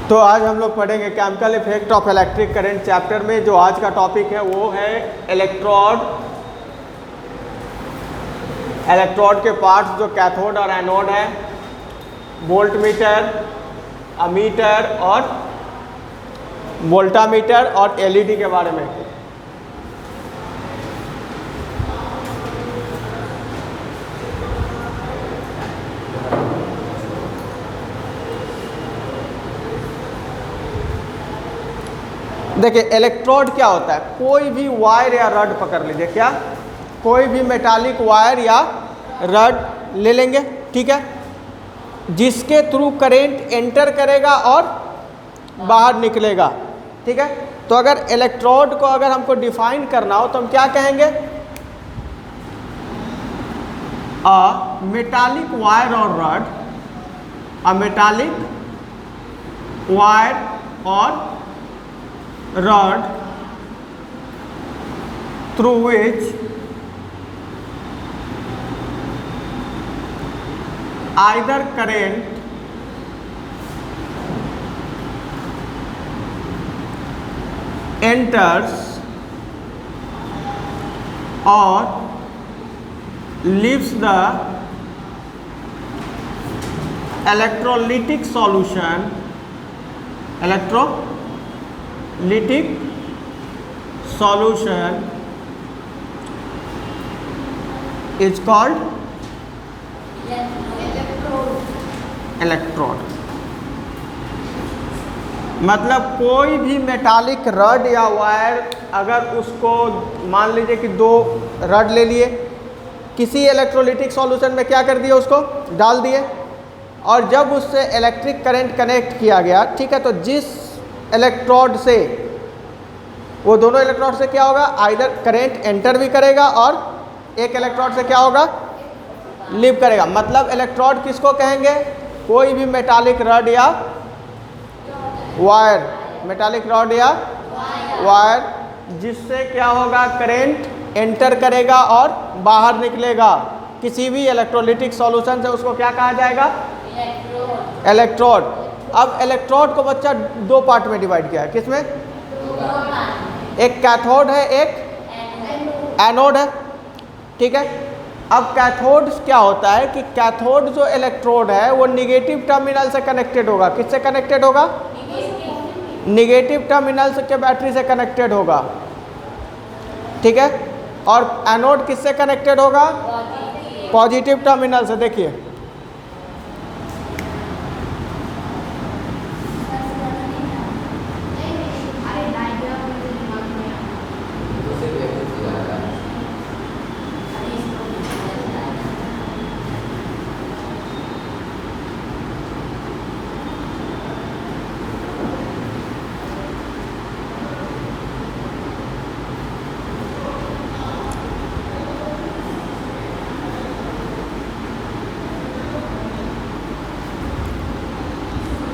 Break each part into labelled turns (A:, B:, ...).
A: तो आज हम लोग पढ़ेंगे chemical effect of electric current chapter में। जो आज का टॉपिक है वो है इलेक्ट्रोड। इलेक्ट्रोड के पार्ट्स जो कैथोड और एनोड है, वोल्टमीटर, अमीटर और वोल्टामीटर और एलईडी के बारे में। देखिए इलेक्ट्रोड क्या होता है, कोई भी वायर या रड पकड़ लीजिए, क्या कोई भी मेटालिक वायर या रड ले लेंगे, ठीक है, जिसके थ्रू करंट एंटर करेगा और बाहर निकलेगा, ठीक है। तो अगर इलेक्ट्रोड को अगर हमको डिफाइन करना हो तो हम क्या कहेंगे, अ मेटालिक वायर और रड, अ मेटालिक वायर और rod through which either current enters or leaves the electrolytic solution, electrolytic solution is called electrode। मतलब कोई भी मेटालिक रड या वायर, अगर उसको मान लीजिए कि दो रड ले लिए, किसी इलेक्ट्रोलिटिक सॉल्यूशन में क्या कर दिए, उसको डाल दिए, और जब उससे इलेक्ट्रिक करंट कनेक्ट किया गया, ठीक है, तो जिस इलेक्ट्रोड से, वो दोनों इलेक्ट्रोड से क्या होगा, आइदर करंट एंटर भी करेगा और एक इलेक्ट्रोड से क्या होगा, लीव करेगा। मतलब इलेक्ट्रोड किसको कहेंगे, कोई भी मेटालिक रड या वायर, मेटालिक रड या वायर जिससे क्या होगा, करंट एंटर करेगा और बाहर निकलेगा किसी भी इलेक्ट्रोलिटिक सॉल्यूशन से, उसको क्या कहा जाएगा, इलेक्ट्रोड। अब इलेक्ट्रोड को बच्चा दो पार्ट में डिवाइड किया है, किसमें, एक कैथोड है, एक एनोड है, ठीक है। अब कैथोड क्या होता है कि कैथोड जो इलेक्ट्रोड है वो निगेटिव टर्मिनल से कनेक्टेड होगा, किससे कनेक्टेड होगा, निगेटिव टर्मिनल से के बैटरी से कनेक्टेड होगा, ठीक है। और एनोड किससे कनेक्टेड होगा, पॉजिटिव टर्मिनल से। देखिए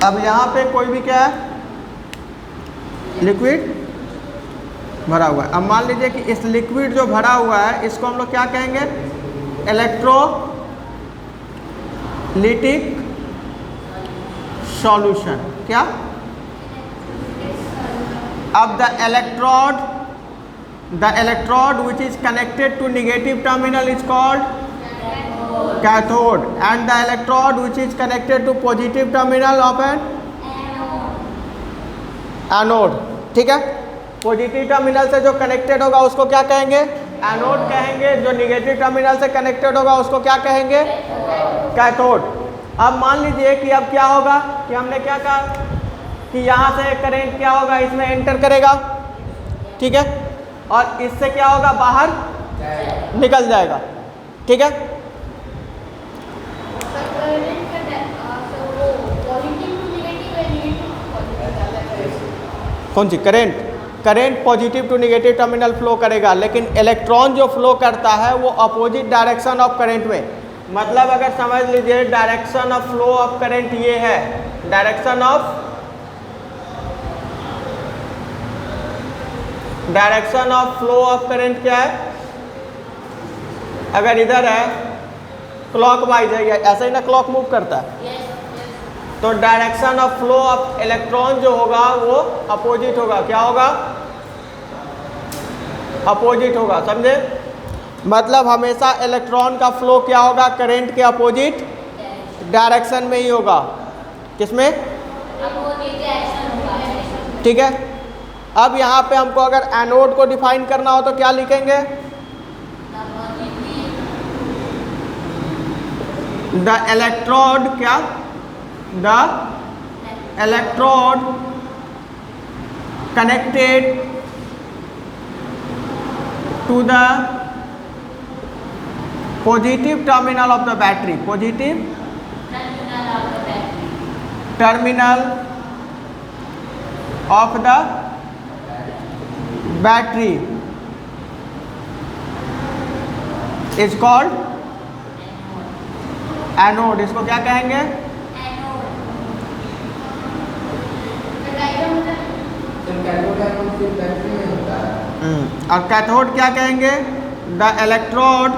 A: अब यहाँ पे कोई भी क्या है, लिक्विड भरा हुआ है। अब मान लीजिए कि इस लिक्विड जो भरा हुआ है इसको हम लोग क्या कहेंगे, इलेक्ट्रोलिटिक सॉल्यूशन। क्या, अब the electrode which is connected to negative terminal is called cathode and the electrode which is connected to positive terminal of an anode, ठीक है। पॉजिटिव टर्मिनल से जो कनेक्टेड होगा उसको क्या कहेंगे, एनोड कहेंगे, जो निगेटिव टर्मिनल से कनेक्टेड होगा उसको क्या कहेंगे, कैथोड। अब मान लीजिए कि अब क्या होगा कि हमने क्या कहा कि यहाँ से करंट क्या होगा, इसमें एंटर करेगा, ठीक है, और इससे क्या होगा, बाहर निकल जाएगा, ठीक है। कौन सी, current positive to negative terminal flow करेगा, लेकिन इलेक्ट्रॉन जो फ्लो करता है वो अपोजिट डायरेक्शन ऑफ करंट में। मतलब अगर समझ लीजिए direction of flow of current ये है, direction of flow of current क्या है, अगर इधर है क्लॉकवाइज है, ऐसे ही ना क्लॉक मूव करता है, तो direction of flow of electron जो होगा वो अपोजिट होगा। क्या होगा? अपोजिट होगा। समझे? मतलब हमेशा इलेक्ट्रॉन का फ्लो क्या होगा? करंट के अपोजिट डायरेक्शन में ही होगा। किसमें? ठीक है। अब यहाँ पे हमको अगर एनोड को डिफाइन करना हो तो क्या लिखेंगे? द इलेक्ट्रोड, क्या? The electrode connected to the positive terminal of the battery, positive terminal of the battery is called anode. इसको क्या कहेंगे? और कैथोड क्या कहेंगे? The electrode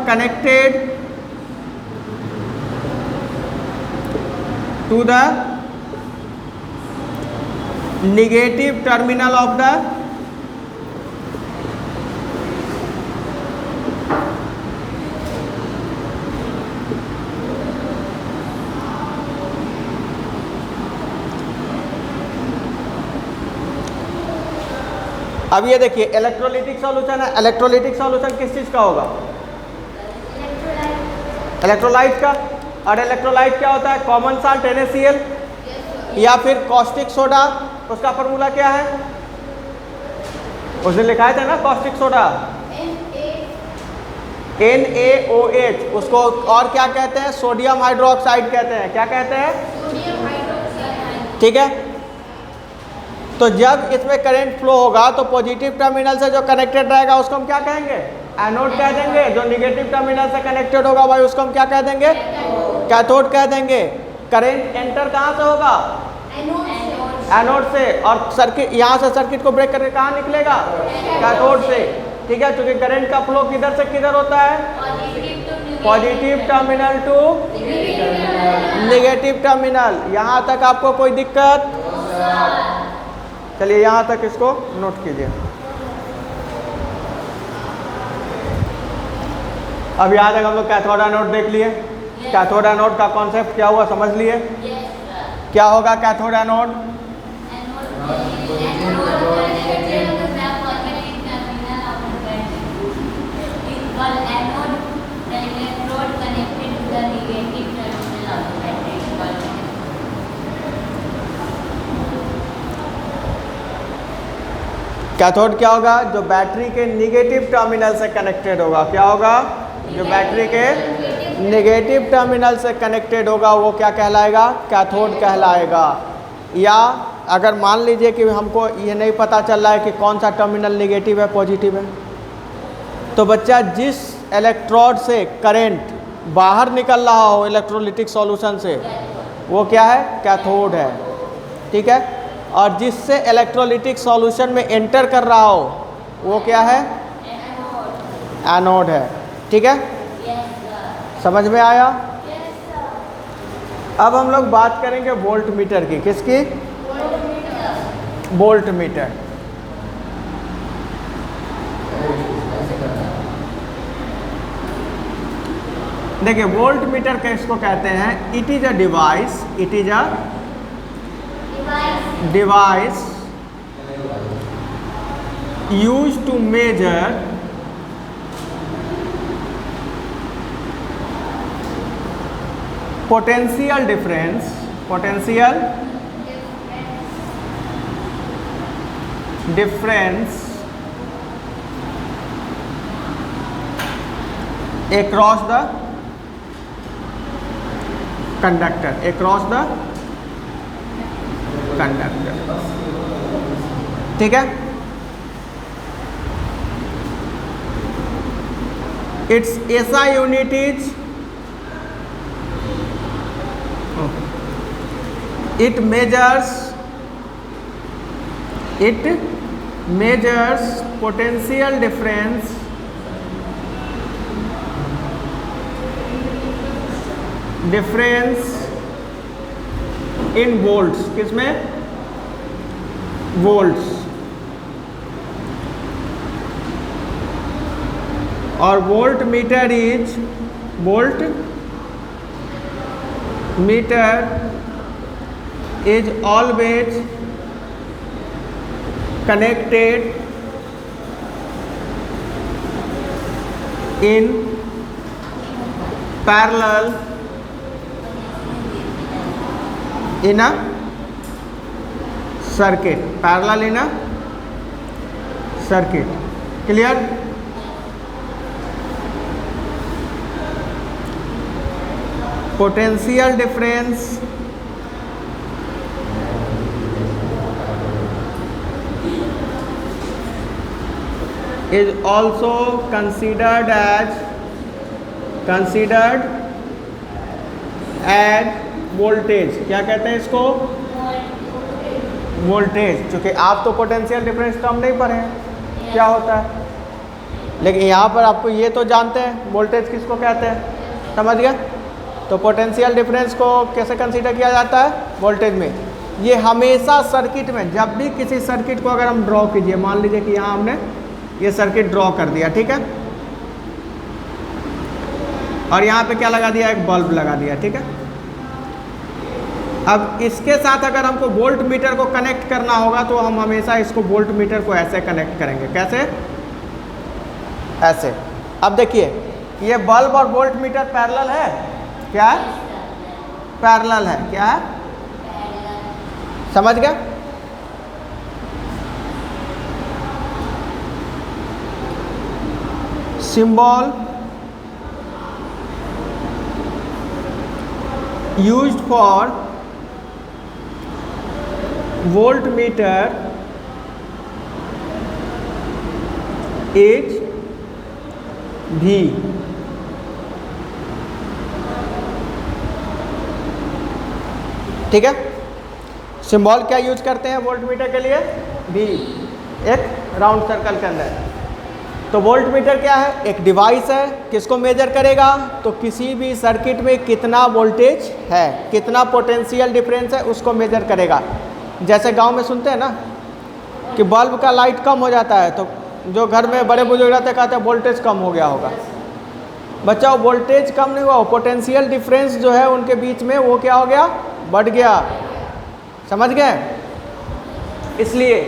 A: connected to the negative terminal of the अब ये देखिए इलेक्ट्रोलाइटिक सॉल्यूशन है। इलेक्ट्रोलाइटिक सॉल्यूशन किस चीज़ का होगा? इलेक्ट्रोलाइट का। और इलेक्ट्रोलाइट क्या होता है? कॉमन साल्ट NaCl या फिर कॉस्टिक सोडा। उसका फॉर्मूला क्या है? उसने लिखा था ना कॉस्टिक सोडा, NaOH। उसको और क्या कहते हैं? सोडियम हाइड्रोक्साइड कहते हैं। क्या कहते हैं? ठीक है। तो जब इसमें करंट फ्लो होगा तो पॉजिटिव टर्मिनल से जो कनेक्टेड रहेगा उसको हम क्या कहेंगे? एनोड कह देंगे। जो नेगेटिव टर्मिनल से कनेक्टेड होगा भाई उसको हम क्या कह देंगे? कैथोड कह देंगे। करंट एंटर कहाँ से होगा? एनोड से। और सर्किट यहाँ से सर्किट को ब्रेक करके कहाँ निकलेगा? कैथोड से। ठीक है। क्योंकि करंट का फ्लो किधर से किधर होता है? Positive terminal to negative terminal. यहाँ तक आपको कोई दिक्कत? चलिए यहाँ तक इसको नोट कीजिए। अब यहाँ तक हम लोग कैथोड एनोड देख लिए। कैथोड एनोड का कॉन्सेप्ट क्या हुआ समझ लिए? क्या होगा कैथोड एनोड? कैथोड क्या होगा? जो बैटरी के नेगेटिव टर्मिनल से कनेक्टेड होगा। क्या होगा? जो बैटरी के नेगेटिव टर्मिनल से कनेक्टेड होगा वो क्या कहलाएगा? कैथोड कहलाएगा। या अगर मान लीजिए कि हमको ये नहीं पता चल रहा है कि कौन सा टर्मिनल नेगेटिव है पॉजिटिव है, तो बच्चा जिस इलेक्ट्रोड से करंट बाहर निकल रहा हो इलेक्ट्रोलाइटिक सॉल्यूशन से वो क्या है? कैथोड है। ठीक है। और जिससे इलेक्ट्रोलाइटिक सॉल्यूशन में एंटर कर रहा हो वो क्या है? एनोड है। ठीक है। समझ में आया? अब हम लोग बात करेंगे वोल्ट मीटर की। किसकी? Volt meter. देखिए वोल्ट मीटर किसको कहते हैं? It is a device, it is a device used to measure potential difference across the conductor, ठीक है। its SI unit is it measures potential difference difference in volts, किसमें? Volts. और volt meter is always connected in parallel in a circuit, parallel in a circuit. Clear? Potential difference is also considered as voltage. क्या कहते हैं इसको? Voltage. क्योंकि आप तो potential difference term नहीं पढ़े हैं क्या होता है, लेकिन यहाँ पर आपको ये तो जानते हैं वोल्टेज किसको कहते हैं, समझ गए? तो पोटेंशियल डिफरेंस को कैसे कंसीडर किया जाता है? वोल्टेज में। ये हमेशा सर्किट में, जब भी किसी सर्किट को अगर हम ड्रॉ कीजिए, मान लीजिए कि यहाँ हमने ये सर्किट ड्रॉ कर दिया, ठीक है, और यहाँ पे क्या लगा दिया? एक बल्ब लगा दिया, ठीक है। अब इसके साथ अगर हमको वोल्ट मीटर को कनेक्ट करना होगा तो हम हमेशा इसको वोल्ट मीटर को ऐसे कनेक्ट करेंगे। कैसे? ऐसे। अब देखिए ये बल्ब और वोल्ट मीटर पैरेलल है, क्या है? पैरेलल है, क्या है? समझ गए? symbol used for voltmeter is V। ठीक है, सिंबल क्या यूज करते हैं वोल्टमीटर के लिए? V, एक राउंड सर्कल के अंदर। तो वोल्टमीटर क्या है? एक डिवाइस है, किसको मेजर करेगा? तो किसी भी सर्किट में कितना वोल्टेज है, कितना पोटेंशियल डिफरेंस है, उसको मेजर करेगा। जैसे गांव में सुनते हैं ना कि बल्ब का लाइट कम हो जाता है, तो जो घर में बड़े बुजुर्ग रहते कहते हैं वोल्टेज कम हो गया होगा। बच्चा, वोल्टेज कम नहीं हुआ, पोटेंशियल डिफरेंस जो है उनके बीच में वो क्या हो गया? बढ़ गया। समझ गए? इसलिए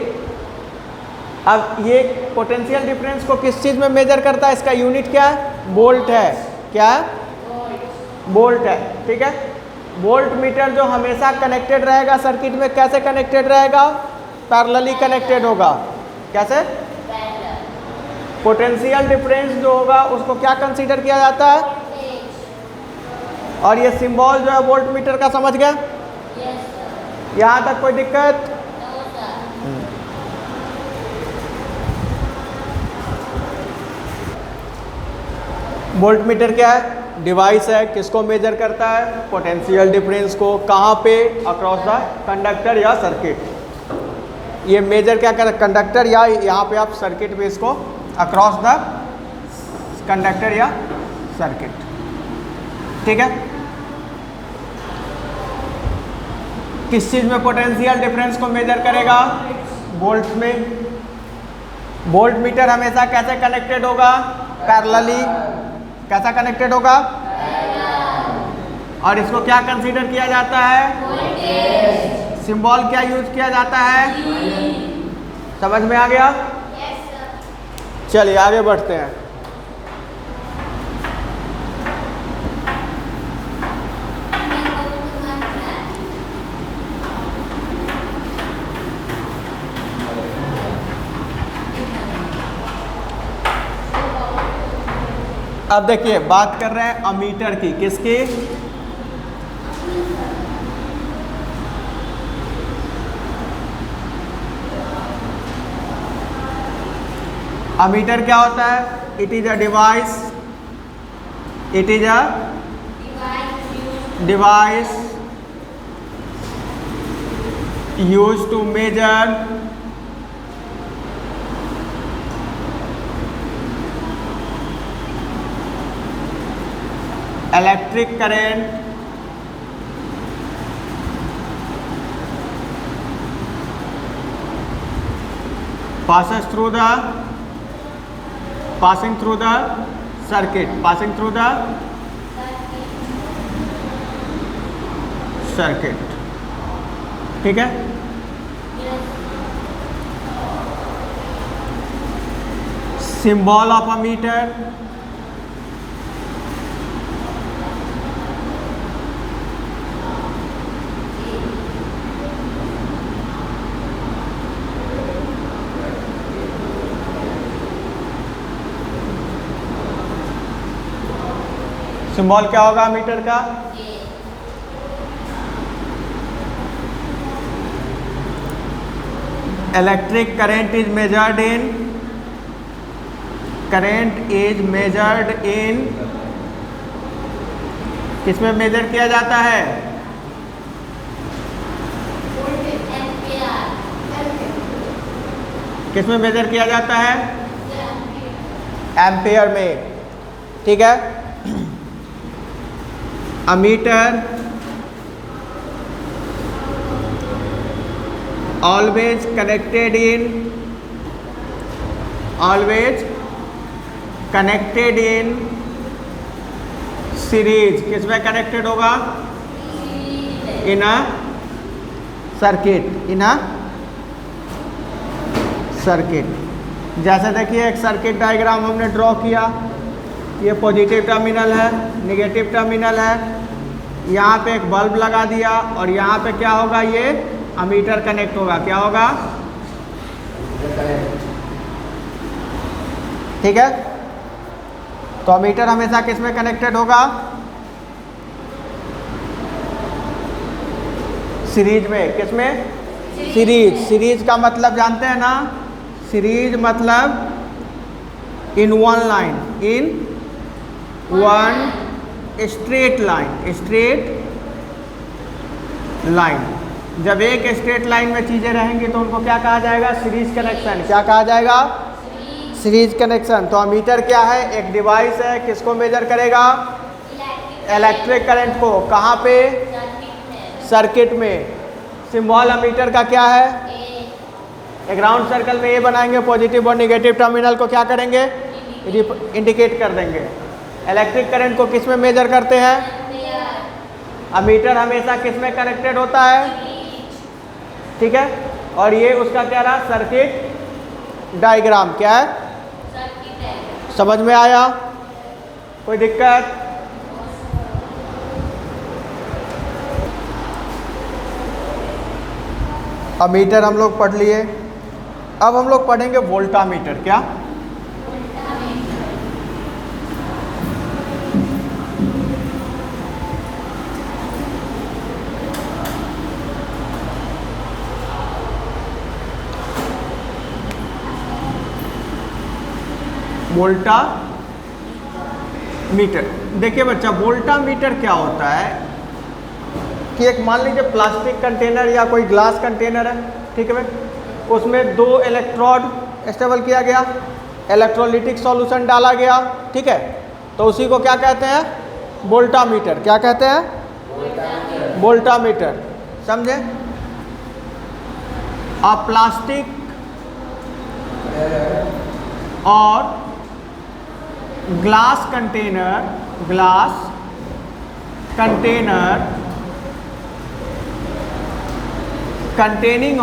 A: अब ये पोटेंशियल डिफरेंस को किस चीज़ में मेजर करता है? इसका यूनिट क्या है? वोल्ट है। क्या है? वोल्ट है। ठीक है, वोल्ट मीटर जो हमेशा कनेक्टेड रहेगा सर्किट में, कैसे कनेक्टेड रहेगा? पैरेलली कनेक्टेड होगा। कैसे? पोटेंशियल डिफरेंस जो होगा उसको क्या कंसीडर किया जाता है? और ये सिंबल जो है वोल्ट मीटर का, समझ गए? यहाँ तक कोई दिक्कत? वोल्ट मीटर क्या है? डिवाइस है, किसको मेजर करता है? पोटेंशियल डिफरेंस को। कहाँ पे? अक्रॉस द कंडक्टर या सर्किट। ये मेजर क्या कर? कंडक्टर या यहाँ पे आप सर्किट पे इसको अक्रॉस द कंडक्टर या सर्किट। ठीक है, किस चीज़ में पोटेंशियल डिफरेंस को मेजर करेगा? वोल्ट में। वोल्ट मीटर हमेशा कैसे कनेक्टेड होगा? पैरेलली। कैसा कनेक्टेड होगा? और इसको क्या कंसीडर किया जाता है? सिंबल क्या यूज किया जाता है? समझ में आ गया? चलिए आगे बढ़ते हैं। अब देखिए बात कर रहे हैं अमीटर की। किसकी? अमीटर क्या होता है? It is a device, it is a device use to measure electric current passes through the circuit, passing through the circuit. ठीक है, symbol of a meter, symbol क्या होगा मीटर का? Electric current is measured in किसमें major किया जाता है? किसमें मेजर किया जाता है? एम्पेयर में। ठीक है, a meter always connected in series. किस में कनेक्टेड होगा? इन अ सर्किट, जैसे देखिए एक सर्किट डायग्राम हमने ड्रॉ किया, ये पॉजिटिव टर्मिनल है, नेगेटिव टर्मिनल है, यहाँ पे एक बल्ब लगा दिया और यहाँ पे क्या होगा? ये अमीटर कनेक्ट होगा। क्या होगा? ठीक है, तो अमीटर हमेशा किस में कनेक्टेड होगा? सीरीज में। किस में? सीरीज का मतलब जानते हैं ना? सीरीज मतलब in one line, in one straight line. जब एक स्ट्रेट लाइन में चीजें रहेंगी तो उनको क्या कहा जाएगा? Series connection. क्या कहा जाएगा? Series connection. तो अमीटर क्या है? एक डिवाइस है, किसको मेजर करेगा? इलेक्ट्रिक करंट को। कहाँ पे? सर्किट में। सिंबल अमीटर का क्या है? एक राउंड सर्कल में ए बनाएंगे, पॉजिटिव और नेगेटिव टर्मिनल को क्या करेंगे? इंडिकेट कर देंगे। इलेक्ट्रिक करंट को किस में मेजर करते हैं? अमीटर हमेशा किस में कनेक्टेड होता है? ठीक है, और ये उसका क्या रहा? Circuit diagram. क्या है? समझ में आया? कोई दिक्कत? अमीटर हम लोग पढ़ लिए, अब हम लोग पढ़ेंगे वोल्टामीटर। क्या? वोल्टामीटर। देखिए बच्चा, वोल्टामीटर क्या होता है कि एक मान लीजिए प्लास्टिक कंटेनर या कोई ग्लास कंटेनर है, ठीक है भाई, उसमें 2 इलेक्ट्रोड स्टेबल किया गया, इलेक्ट्रोलिटिक सॉल्यूशन डाला गया, ठीक है, तो उसी को क्या कहते हैं? वोल्टामीटर। क्या कहते हैं? वोल्टामीटर। समझे? और प्लास्टिक और glass container containing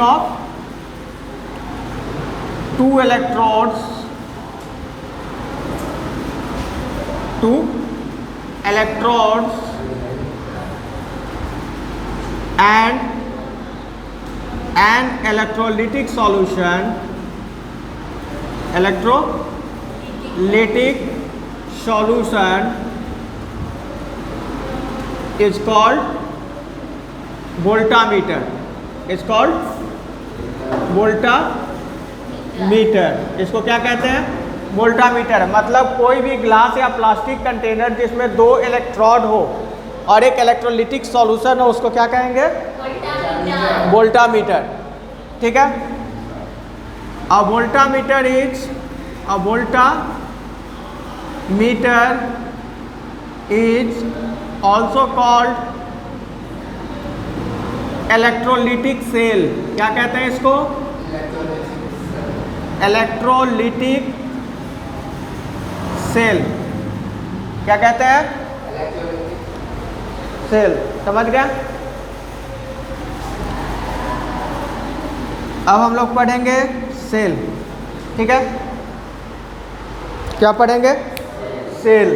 A: of 2 electrodes and an electrolytic solution is called voltameter. इसको क्या कहते हैं? वोल्टामीटर। मतलब कोई भी ग्लास या प्लास्टिक कंटेनर जिसमें 2 इलेक्ट्रोड हो और एक इलेक्ट्रोलिटिक सॉल्यूशन हो, उसको क्या कहेंगे? वोल्टामीटर। ठीक है, a voltameter is also called electrolytic cell, क्या कहते हैं इसको? इलेक्ट्रोलिटिक सेल, क्या कहते हैं? सेल, समझ गया? अब हम लोग पढ़ेंगे सेल, ठीक है? क्या पढ़ेंगे? सेल।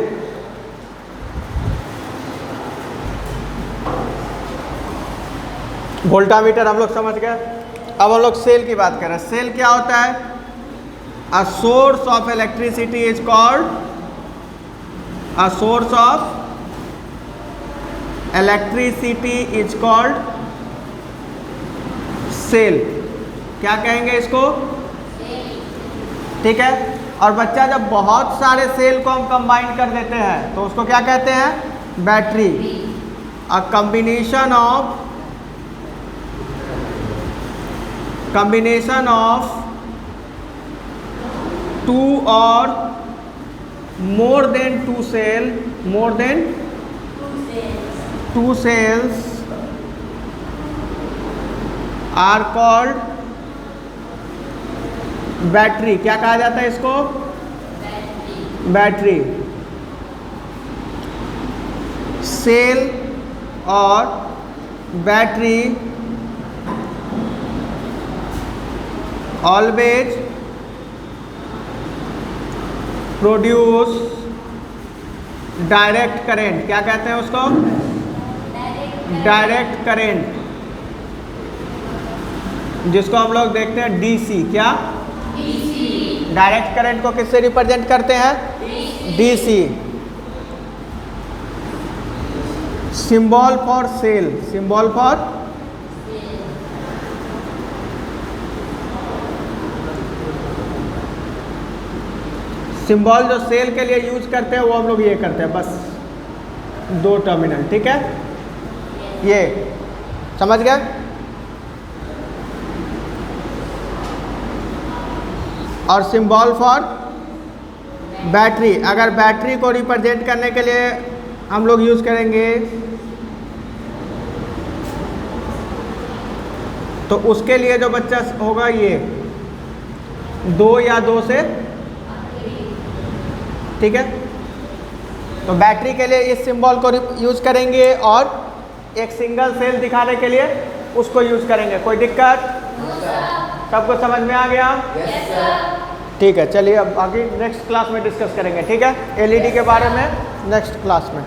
A: वोल्टामीटर हम लोग समझ गए। अब हम लोग सेल की बात कर रहे हैं। सेल क्या होता है? A source of electricity is called, a source of electricity is called cell. क्या कहेंगे इसको? ठीक है। और बच्चा जब बहुत सारे सेल को हम कंबाइन कर देते हैं तो उसको क्या कहते हैं? Battery. A combination of two or more than two cells are called battery. क्या कहा जाता है इसको? बैटरी। सेल और battery always produce direct current. क्या कहते हैं उसको? डायरेक्ट करेंट, जिसको हम लोग देखते हैं डीसी। क्या? डायरेक्ट करंट को किससे रिप्रेजेंट करते हैं? DC. Symbol for sale, symbol for symbol जो सेल के लिए यूज करते हैं वो हम लोग ये करते हैं, बस 2 टर्मिनल, ठीक है? ये समझ गए? और सिंबल फॉर बैटरी, अगर बैटरी को रिप्रेजेंट करने के लिए हम लोग यूज करेंगे तो उसके लिए जो बच्चा होगा ये 2 या 2 से, ठीक है? तो बैटरी के लिए इस सिंबल को यूज करेंगे और एक सिंगल सेल दिखाने के लिए उसको यूज करेंगे। कोई दिक्कत? सबको समझ में आ गया? yes, sir। ठीक है, चलिए अब आगे नेक्स्ट क्लास में डिस्कस करेंगे, ठीक है? एलईडी के बारे में नेक्स्ट क्लास में।